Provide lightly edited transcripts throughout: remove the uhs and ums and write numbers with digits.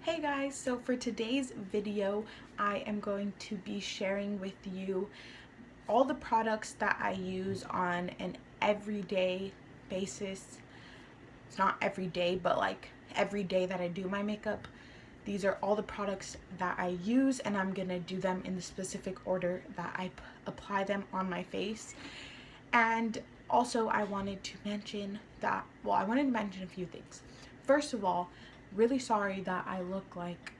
Hey guys, so for today's video, I am going to be sharing with you all the products that I use on an everyday basis. It's not every day, but like every day that I do my makeup. These are all the products that I use, and I'm gonna do them in the specific order that I apply them on my face. And also I wanted to mention that, I wanted to mention a few things. First of all, really sorry that I look like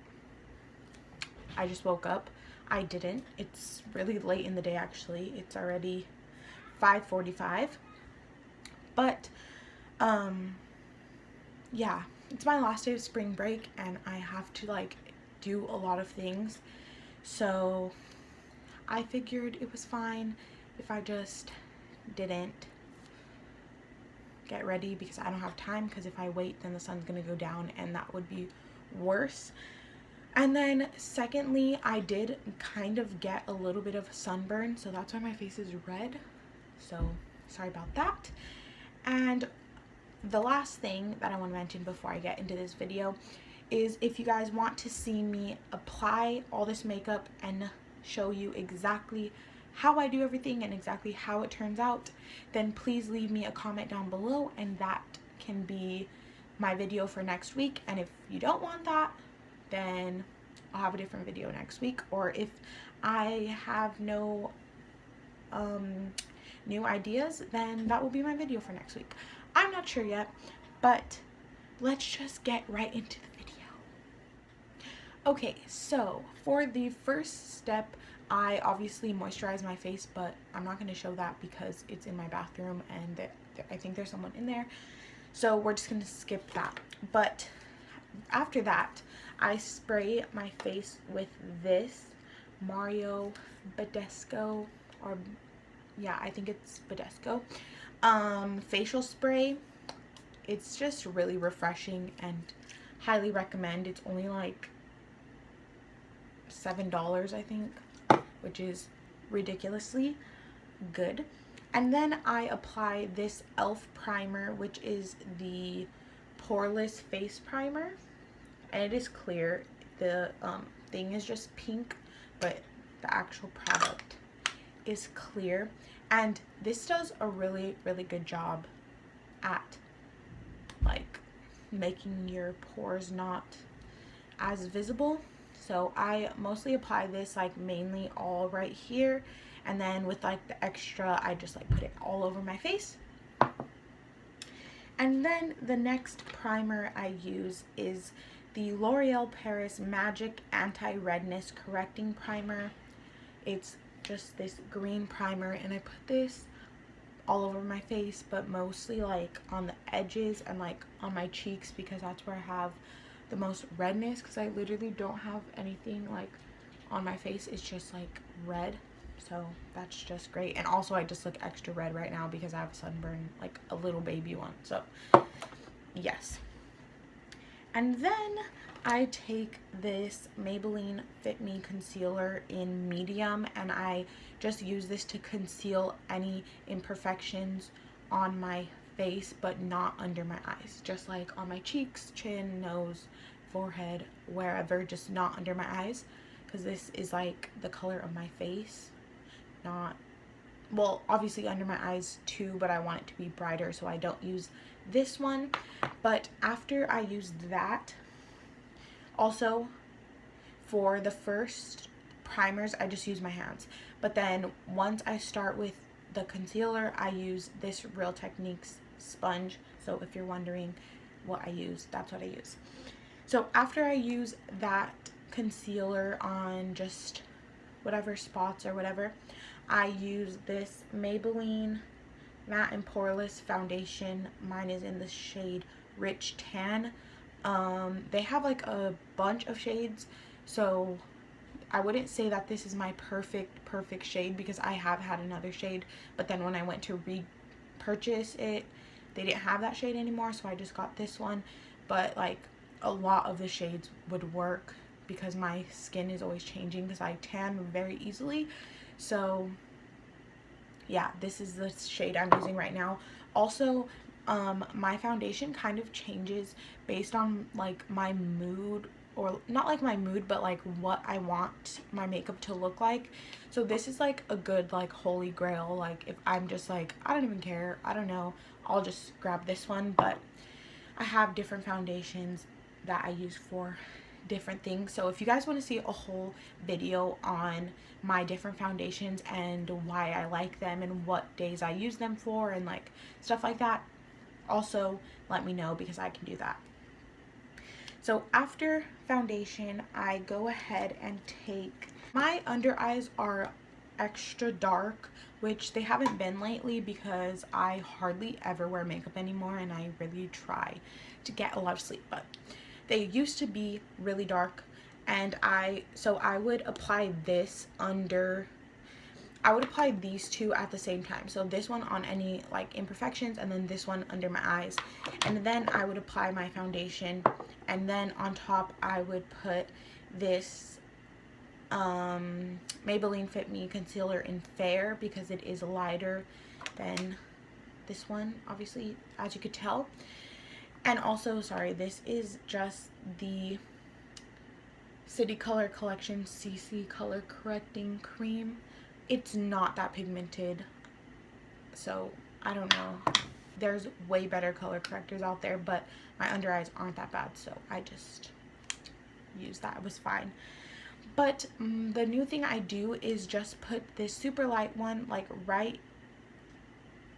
I just woke up. I didn't. It's really late in the day actually. It's already 5:45. But yeah, it's my last day of spring break and I have to like do a lot of things. So I figured it was fine if I just didn't get ready because I don't have time, because if I wait then the sun's gonna go down and that would be worse. And then secondly, I did kind of get a little bit of sunburn, so that's why my face is red. So sorry about that. And the last thing that I want to mention before I get into this video is, if you guys want to see me apply all this makeup and show you exactly how I do everything and exactly how it turns out, then please leave me a comment down below and that can be my video for next week. And if you don't want that, then I'll have a different video next week. Or if I have no new ideas, then that will be my video for next week. I'm not sure yet, but let's just get right into the video. Okay, so for the first step, I obviously moisturize my face, but I'm not going to show that because it's in my bathroom and I think there's someone in there. So we're just going to skip that. But after that, I spray my face with this Mario Badescu, or yeah, I think it's Badescu facial spray. It's just really refreshing and highly recommend. It's only like $7, I think, which is ridiculously good. And then I apply this e.l.f. primer, which is the poreless face primer, and it is clear. The thing is just pink, but the actual product is clear, and this does a really good job at like making your pores not as visible. So I mostly apply this like mainly all right here, and then with like the extra I just like put it all over my face. And then the next primer I use is the L'Oreal Paris Magic Anti-Redness Correcting Primer. It's just this green primer, and I put this all over my face, but mostly like on the edges and like on my cheeks, because that's where I have the most redness, because I literally don't have anything like on my face. It's just like red, so that's just great. And also I just look extra red right now because I have a sunburn, like a little baby one, so yes. And then I take this Maybelline Fit Me concealer in medium, and I just use this to conceal any imperfections on my face, but not under my eyes, just like on my cheeks, chin, nose, forehead, wherever, just not under my eyes, because this is like the color of my face. Not, well, obviously under my eyes too, but I want it to be brighter, so I don't use this one. But after I use that, also for the first primers I just use my hands, but then once I start with the concealer, I use this Real Techniques sponge. So if you're wondering what I use, that's what I use. So after I use that concealer on just whatever spots or whatever, I use this Maybelline Matte and Poreless foundation. Mine is in the shade Rich Tan. They have like a bunch of shades, so I wouldn't say that this is my perfect shade, because I have had another shade, but then when I went to repurchase it, they didn't have that shade anymore, so I just got this one. But like a lot of the shades would work because my skin is always changing, because I tan very easily. So yeah, this is the shade I'm using right now. Also, my foundation kind of changes based on like my mood or not like my mood, but like what I want my makeup to look like. So this is like a good like holy grail. Like if I'm just like, I don't even care, I don't know, I'll just grab this one. But I have different foundations that I use for different things. So if you guys want to see a whole video on my different foundations and why I like them and what days I use them for and like stuff like that, also let me know, because I can do that. So after foundation, I go ahead and take, my under eyes are extra dark, which they haven't been lately because I hardly ever wear makeup anymore and I really try to get a lot of sleep, but they used to be really dark. And I would apply this under, I would apply these two at the same time. So this one on any like imperfections, and then this one under my eyes. And then I would apply my foundation, and then on top I would put this Maybelline Fit Me concealer in Fair, because it is lighter than this one, obviously, as you could tell. And also, sorry, this is just the City Color Collection CC Color Correcting Cream. It's not that pigmented, so I don't know. There's way better color correctors out there, but my under eyes aren't that bad, so I just used that. It was fine. But the new thing I do is just put this super light one like right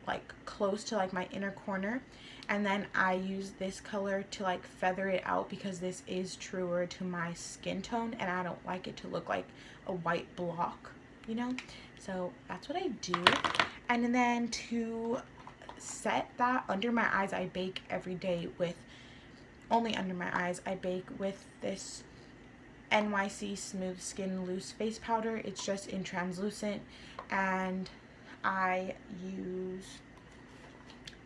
like close to like my inner corner, and then I use this color to like feather it out, because this is truer to my skin tone and I don't like it to look like a white block, you know. So that's what I do. And then to set that under my eyes, I bake every day with, only under my eyes, I bake with this NYC Smooth Skin Loose Face Powder. It's just in translucent, and I use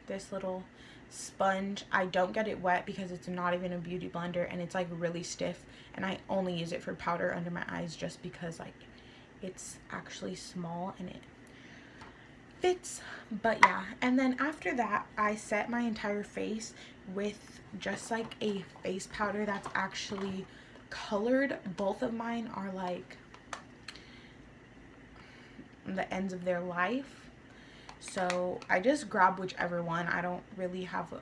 this little sponge. I don't get it wet because it's not even a beauty blender, and it's like really stiff, and I only use it for powder under my eyes just because like it's actually small and it fits. But yeah, and then after that I set my entire face with just like a face powder that's actually colored. Both of mine are like the ends of their life, so I just grab whichever one. I don't really have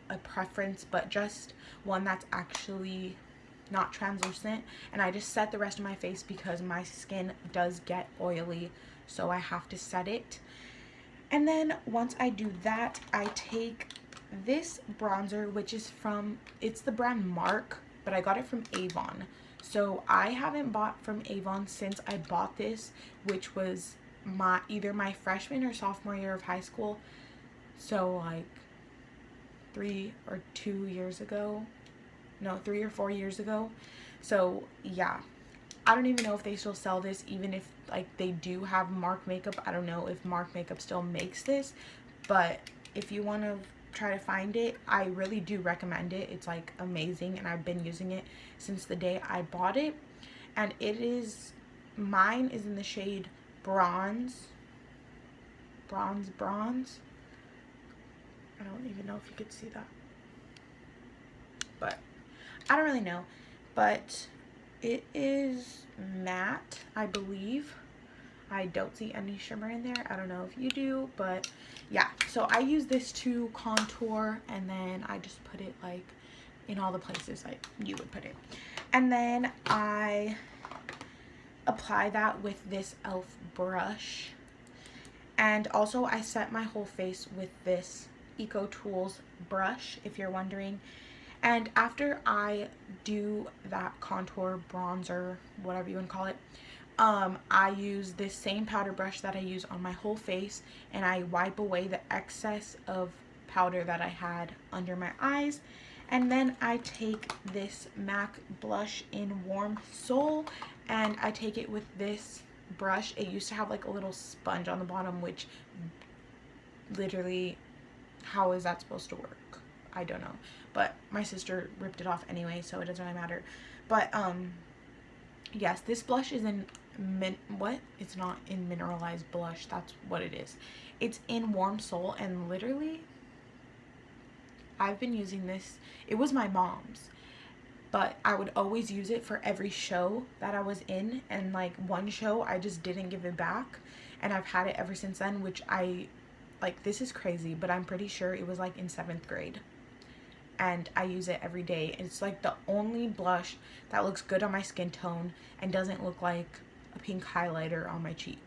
a preference, but just one that's actually not translucent. And I just set the rest of my face because my skin does get oily, so I have to set it. And then once I do that, I take this bronzer, which is from, it's the brand Mark, but I got it from Avon. So I haven't bought from Avon since I bought this, which was either my freshman or sophomore year of high school. So like 3 or 4 years ago. So yeah, I don't even know if they still sell this, even if like they do have Mark makeup. I don't know if Mark makeup still makes this, but if you want to try to find it, I really do recommend it. It's like amazing, and I've been using it since the day I bought it. And it is, mine is in the shade bronze. I don't even know if you could see that, but I don't really know. But it is matte, I believe. I don't see any shimmer in there. I don't know if you do, but yeah. So I use this to contour, and then I just put it like in all the places like you would put it. And then I apply that with this e.l.f. brush. And also I set my whole face with this Eco Tools brush, if you're wondering. And after I do that contour, bronzer, whatever you want to call it, I use this same powder brush that I use on my whole face, and I wipe away the excess of powder that I had under my eyes. And then I take this MAC blush in Warm Soul, and I take it with this brush. It used to have like a little sponge on the bottom, which literally, how is that supposed to work? I don't know, but my sister ripped it off anyway, so it doesn't really matter. But yes, this blush is in it's not in Mineralized Blush, that's what it is. It's in Warm Soul, and literally I've been using this. It was my mom's, but I would always use it for every show that I was in, and like one show I just didn't give it back, and I've had it ever since then, which I like, this is crazy, but I'm pretty sure it was like in 7th grade, and I use it every day. It's like the only blush that looks good on my skin tone and doesn't look like a pink highlighter on my cheek,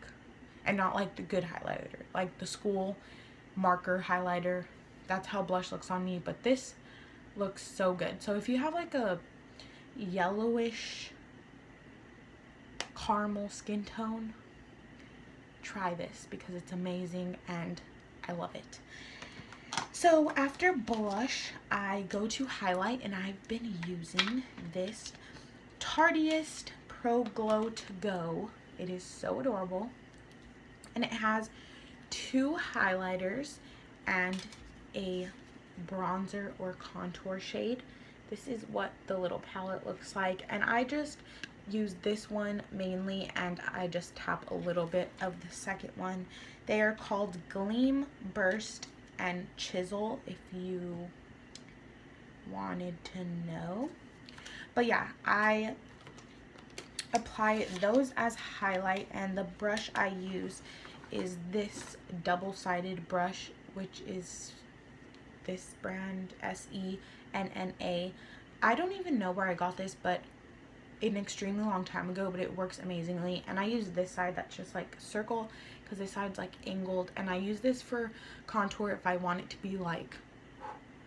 and not like the good highlighter, like the school marker highlighter. That's how blush looks on me, but this looks so good. So if you have like a yellowish caramel skin tone, try this because it's amazing and I love it. So after blush, I go to highlight, and I've been using this Tarteist Pro Glow To Go. It is so adorable, and it has 2 highlighters and a bronzer or contour shade. This is what the little palette looks like, and I just use this one mainly, and I just tap a little bit of the second one. They are called Gleam, Burst, and Chisel, if you wanted to know. But yeah, I apply those as highlight, and the brush I use is this double-sided brush, which is this brand, SENNA. I don't even know where I got this, but an extremely long time ago, but it works amazingly. And I use this side that's just like circle, because this side's like angled, and I use this for contour if I want it to be like,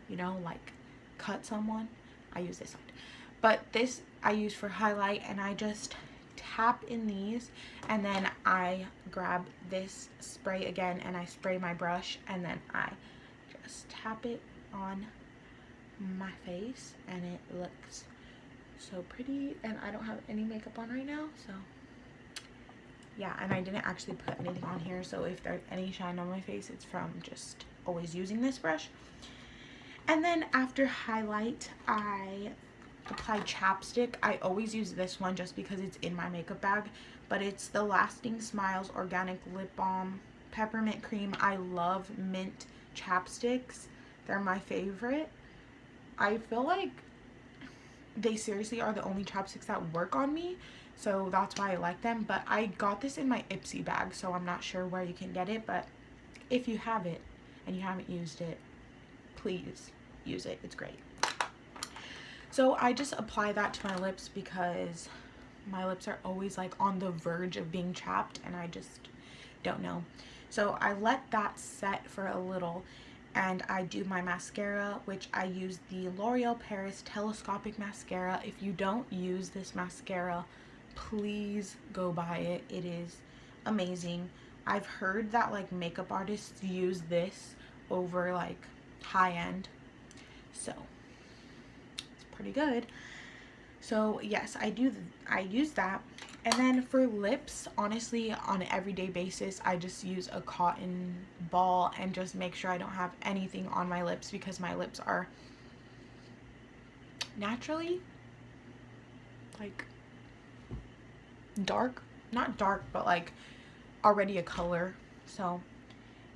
you know, like cut someone. I use this side, but this I use for highlight, and I just tap in these, and then I grab this spray again, and I spray my brush, and then I just tap it on my face, and it looks so pretty. And I don't have any makeup on right now, so yeah. And I didn't actually put anything on here, so if there's any shine on my face, it's from just always using this brush. And then after highlight, I apply chapstick. I always use this one just because it's in my makeup bag, but it's the Lasting Smiles Organic Lip Balm Peppermint Cream. I love mint chapsticks. They're my favorite. I feel like they seriously are the only chapsticks that work on me, so that's why I like them. But I got this in my Ipsy bag, so I'm not sure where you can get it, but if you have it and you haven't used it, please use it. It's great. So I just apply that to my lips because my lips are always like on the verge of being chapped, and I just don't know. So I let that set for a little, and I do my mascara, which I use the L'Oreal Paris Telescopic Mascara. If you don't use this mascara, please go buy it. It is amazing. I've heard that like makeup artists use this over like high-end, so it's pretty good. So yes, I use that. And then for lips, honestly, on an everyday basis, I just use a cotton ball and just make sure I don't have anything on my lips, because my lips are naturally like dark, not dark, but like already a color. So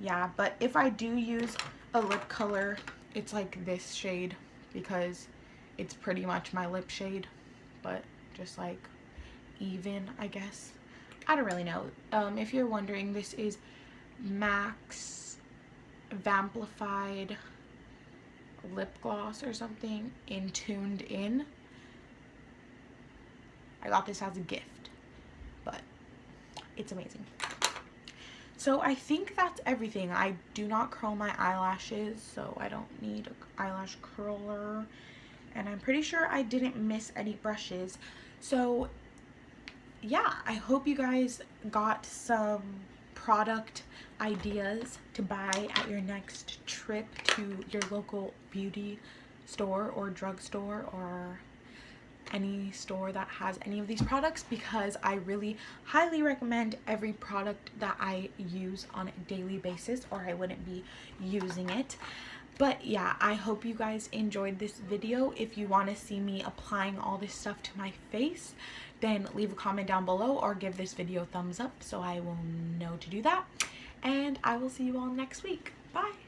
yeah, but if I do use a lip color, it's like this shade, because it's pretty much my lip shade, but just like even, I guess. I don't really know. If you're wondering, this is MAC's Vamplified lip gloss or something in Tuned In. I got this as a gift, but it's amazing. So I think that's everything. I do not curl my eyelashes, so I don't need an eyelash curler, and I'm pretty sure I didn't miss any brushes. So yeah, I hope you guys got some product ideas to buy at your next trip to your local beauty store or drugstore or any store that has any of these products, because I really highly recommend every product that I use on a daily basis, or I wouldn't be using it. But yeah, I hope you guys enjoyed this video. If you want to see me applying all this stuff to my face, then leave a comment down below or give this video a thumbs up so I will know to do that. And I will see you all next week. Bye!